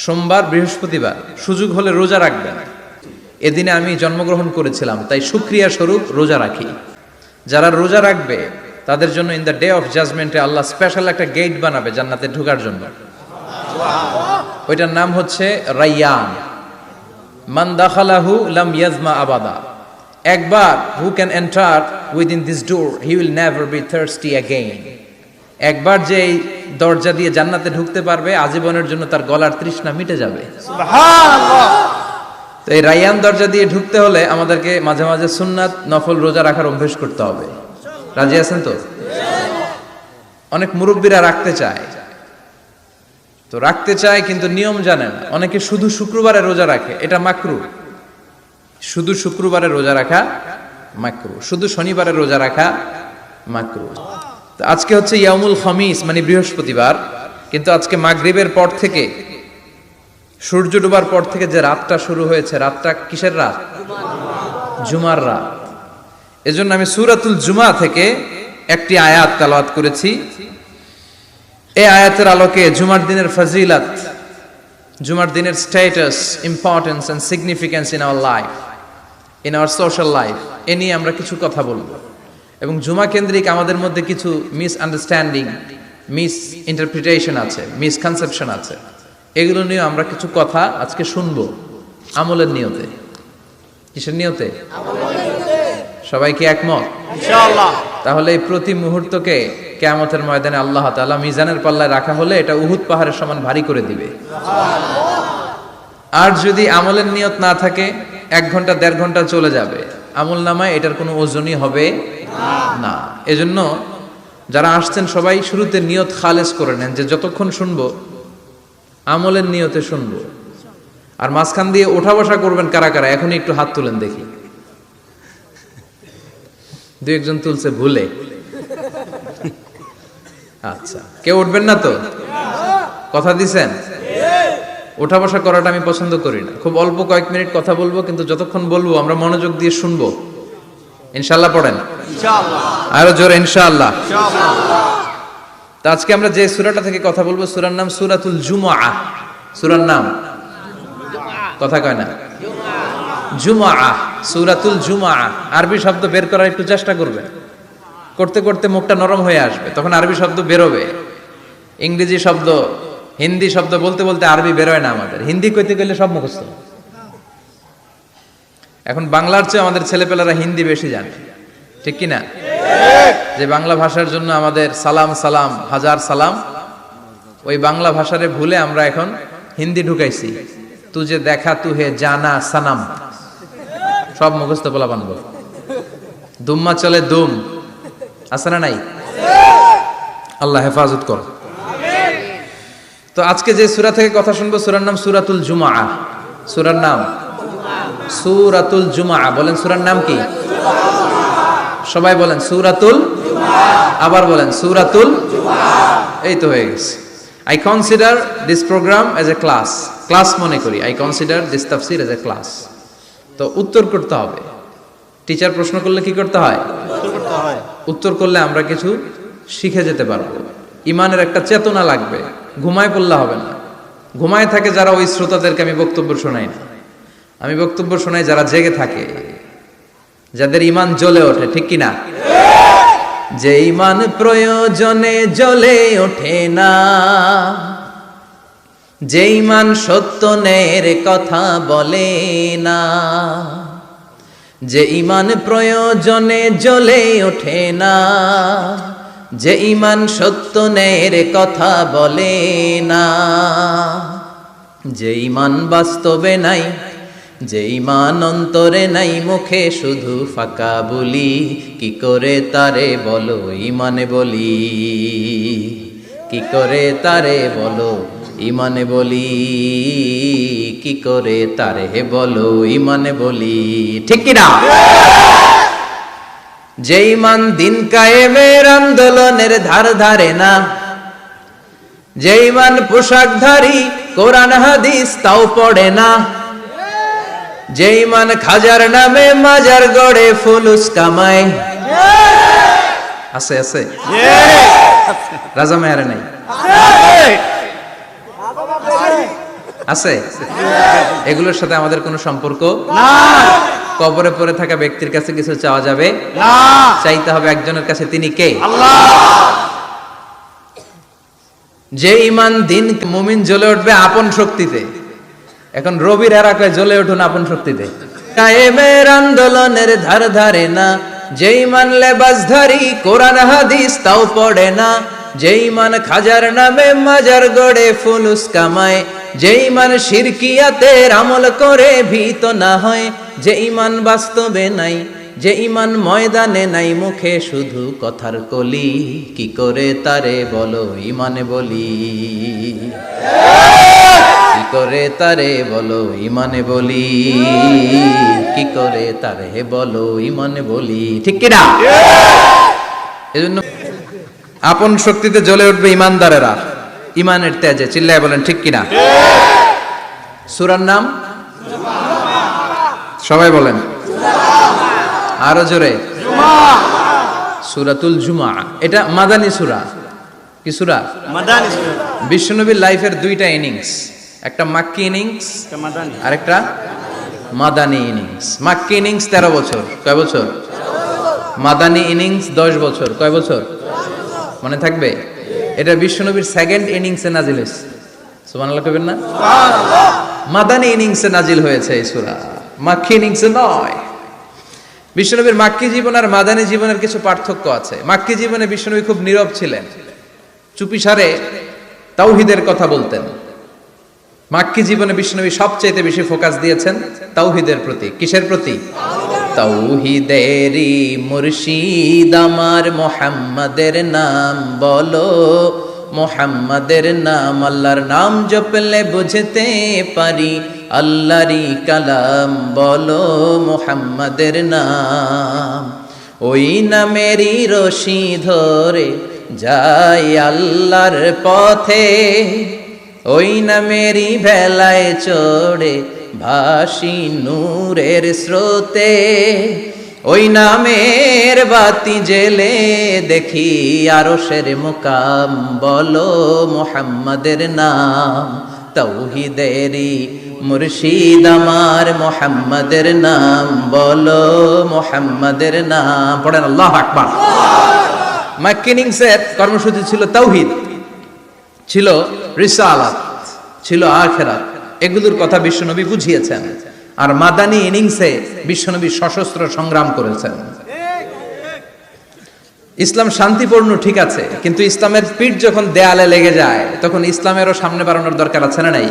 সোমবার, বৃহস্পতিবার সুযোগ হলে রোজা রাখবেন। এদিনে আমি জন্মগ্রহণ করেছিলাম, তাই শুকরিয়া স্বরূপ রোজা রাখি। যারা রোজা রাখবে তাদের জন্য ইন দ্য ডে অফ জাজমেন্টে আল্লাহ স্পেশাল একটা গেট বানাবে জান্নাতে ঢোকার জন্য। ওইটার নাম হচ্ছে রাইয়ান। মান দাখালাহু লাম ইয়াজমা আবাদা। একবার who can enter within this door he will never be thirsty again. একবার যে এই দরজা দিয়ে জান্নাতে ঢুকতে পারবে আজীবনের জন্য তার গলার তৃষ্ণা মিটে যাবে। সুবহানাল্লাহ। তো এই রাইয়ান দরজা দিয়ে ঢুকতে হলে আমাদেরকে মাঝে মাঝে সুন্নাত নফল রোজা রাখার অভ্যেস করতে হবে। রাজি আছেন তো? অনেক মুরব্বীরা রাখতে চায়, তো রাখতে চায় কিন্তু নিয়ম জানে না। অনেকে শুধু শুক্রবারে রোজা রাখে, এটা মাকরু। শুধু শুক্রবারে রোজা রাখা মাকরু, শুধু শনিবারে রোজা রাখা মাকরু। তো আজকে হচ্ছে ইয়াউমুল খামিস মানে বৃহস্পতিবার, কিন্তু আজকে মাগরিবের পর থেকে সূর্য ডোবার পর থেকে যে রাতটা শুরু হয়েছে, রাতটা কিসের রাত? জুমার রাত। এজন্য আমি সূরাতুল জুমা থেকে একটি আয়াত তেলাওয়াত করেছি। এই আয়াতের আলোকে জুমার দিনের ফজিলত, জুমার দিনের status, importance and significance in our life, in our social life, এ নিয়ে আমরা কিছু কথা বলবো। এবং জুমা কেন্দ্রিক আমাদের মধ্যে কিছু মিসআন্ডারস্ট্যান্ডিং, মিস ইন্টারপ্রিটেশন আছে, মিসকনসেপশন আছে। এগুলো নিয়ে আমরা কিছু কথা আজকে শুনবো আমলের নিয়তে। কিসের নিয়তে? সবাই কি একমত? ইনশাআল্লাহ। তাহলে এই প্রতি মুহূর্তকে কিয়ামতের ময়দানে আল্লাহ তাআলা মিজানের পাল্লায় রাখা হলে এটা উহুদ পাহাড়ের সমান ভারী করে দিবে। আর যদি আমলের নিয়ত না থাকে 1 ঘন্টা 1.5 ঘন্টা চলে যাবে, আমল নামায় এটার কোনো ওজনই হবে না। এজন্য যারা আসছেন সবাই শুরুতে নিয়ত খালেস করে নেন যে যতক্ষণ শুনবো আমলের নিয়তে শুনবো। আর মাঝখান দিয়ে ওঠা বসা করবেন কারা কারা, এখনই একটু হাত তুলেন দেখি। 2-1 তুলছে ভুলে। আচ্ছা, কেউ উঠবেন না তো? কথা দিছেন? ওঠা বসা করাটা আমি পছন্দ করি না। খুব অল্প কয়েক মিনিট কথা বলবো, কিন্তু যতক্ষণ বলবো আমরা মনোযোগ দিয়ে শুনবো। ইনশাআল্লাহ পড়েন। ইনশাআল্লাহ। আরো জোরে ইনশাআল্লাহ। ইনশাআল্লাহ। তো আজকে আমরা যে সূরাটা থেকে কথা বলবো, সূরার নাম সূরাতুল জুমআ। সূরার নাম কথা কয় না? জুমআ, সূরাতুল জুমআ। আরবি শব্দ বের করার একটু চেষ্টা করবেন। করতে করতে মুখটা নরম হয়ে আসবে, তখন আরবি শব্দ বেরোবে। ইংরেজি শব্দ, হিন্দি শব্দ বলতে বলতে আরবি বেরোয় না আমাদের। হিন্দি কইতে গেলে সব মুখস্থ। এখন বাংলার চেয়ে আমাদের ছেলেপেলারা হিন্দি বেশি জানে, ঠিক কি না? যে বাংলা ভাষার জন্য আমাদের সালাম সালাম হাজার সালাম, ওই বাংলা ভাষারে ভুলে আমরা এখন হিন্দি ঢুকাইছি। তুজে দেখা তুহে জানা সানাম, সব মুখস্থ বলা বানব। দুম্মা চলে দুম, আছে না নাই? আল্লাহ হেফাজত কর। তো আজকে যে সূরা থেকে কথা শুনবো, সূরার নাম সূরাতুল জুমআ। সূরার নাম সূরাতুল জুমআ। বলেন সূরার নাম কি? সবাই বলেন সূরাতুল জুমআ। আবার বলেন সূরাতুল জুমআ। এই তো হয়ে গেছে। I consider this program as a class. Class মনে করি। I consider this tafsir as a class. তো উত্তর করতে হবে। টিচার প্রশ্ন করলে কি করতে হয়? উত্তর করলে আমরা কিছু শিখে যেতে পারবো। ইমানের একটা চেতনা লাগবে। ঘুমায় পড়লে হবে না। ঘুমায় থাকে যারা, ওই শ্রোতাদেরকে আমি বক্তব্য শোনাই না। আমি বক্তব্য শোনাই যারা জেগে থাকে, যাদের ইমান জ্বলে ওঠে, ঠিক কি না? যে ইমান প্রয়োজনে জ্বলে ওঠে না, যে ইমান সত্য ন্যায়ের কথা বলে না, যে ইমান প্রয়োজনে জ্বলে ওঠে না, যে ইমান সত্য ন্যায়ের কথা বলে না, যে ইমান বাস্তবে নাই, যে ইমান অন্তরে নাই, মুখে শুধু ফাঁকা বলি, কি করে তারে বলো ইমানে বলি, কি করে তারে বলো ইমানে বলি, কি করে তারে বলো ইমানে বলি, ঠিক কি না? যে ইমান দিন কায়েমের আন্দোলনের ধার ধারে না, যে ইমান পোশাকধারী কোরআন হাদিস তাও পড়ে না, যে ইমান খাজার নামে মাজার গড়ে ফুলুস কামায়। আছে আছে রাজা মেয়ারে নাই। আছে? এগুলোর সাথে আমাদের কোনো সম্পর্ক না। কবরে পড়ে থাকা ব্যক্তির কাছে কিছু চাওয়া যাবে না, চাইতে হবে একজনের কাছে, তিনি কে? আল্লাহ। যে ইমান দিন মুমিন জ্বলে উঠবে আপন শক্তিতে। এখন রবির এরাকায় জ্বলে উঠুন আপন শক্তিতে। কায়েমের আন্দোলনের ধার ধারে না, যেই মান লেবাসধারী কোরআন হাদিস তাও পড়ে না, যেই মান খাজার নামে মাজার গড়ে ফুলুস কামায়, যেই মান শিরকিয়াতের আমল করে ভীত না হয়, যে ইমান বাস্তবে নাই, যে ইমান ময়দানে নাই, মুখে শুধু কথার কলি, কি করে তারে বলো ইমানে বলি, কি করে তারে বলো ইমানে বলি, কি করে তারে বলো ইমানে বলি, ঠিক কিনা? এজন্য আপন শক্তিতে জ্বলে উঠবে ইমানদারেরা ইমানের তেজে, চিল্লায় বলেন ঠিক কিনা? সূরার নাম সবাই বলেন আরো জোরে, সূরাতুল জুমআ। এটা মাদানী সূরা। কি সূরা? মাদানী সূরা। বিশ্বনবীর লাইফের দুইটা ইনিংস, একটা মাক্কি ইনিংস আর একটা মাদানী ইনিংস। মাক্কি ইনিংস 13 বছর, কয় বছর? মাদানী ইনিংস 10 বছর, কয় বছর? মনে থাকবে? এটা বিশ্বনবীর সেকেন্ড ইনিংসে নাজিল হয়েছে। সুবহানাল্লাহ কইবেন না? সুবহানাল্লাহ। মাদানী ইনিংসে নাজিল হয়েছে এই সূরা, মাক্কি ইনিংসে নয়। বিশ্বনবীর মাক্কি জীবন আর মাদানী জীবনের কিছু পার্থক্য আছে। মাক্কি জীবনে বিশ্বনবী খুব নীরব ছিলেন, চুপিসারে তাওহীদের কথা বলতেন। মাক্কি জীবনে বিশ্বনবী সবচেয়ে বেশি ফোকাস দিয়েছেন তাওহীদের প্রতি। কিসের প্রতি? তাওহীদেরই মুর্শিদ আমার মুহাম্মাদের নাম বলো, মুহাম্মাদের নাম, আল্লাহর নাম জপলে বুঝতে পারি, আল্লাহরই কালাম বলো মুহাম্মাদের নাম। ওই নামেরই রশি ধরে যাই আল্লাহর পথে, ওই নামেরই ভেলায় চড়ে ভাসি নূরের স্রোতে, ওই নামের বাতি জেলে দেখি আরশের মুকাম বলো মুহাম্মাদের নাম। তাওহীদেরই মুর্শিদ আমার মুহাম্মাদের নাম বলো মুহাম্মাদের নাম। পড়েন আল্লাহু আকবার। মাক্কি ইনিংসের কর্মসূচি ছিল তাওহীদ, ছিল রিসালাত, ছিল আখিরাত, এগুলোর কথা বিশ্বনবী বুঝিয়েছেন। আর মাদানী ইনিংসে বিশ্বনবী সশস্ত্র সংগ্রাম করেছেন। ইসলাম শান্তিপূর্ণ ঠিক আছে, কিন্তু ইসলামের পিঠ যখন দেয়ালে লেগে যায় তখন ইসলামেরও সামনে বাড়ানোর দরকার আছে না নাই?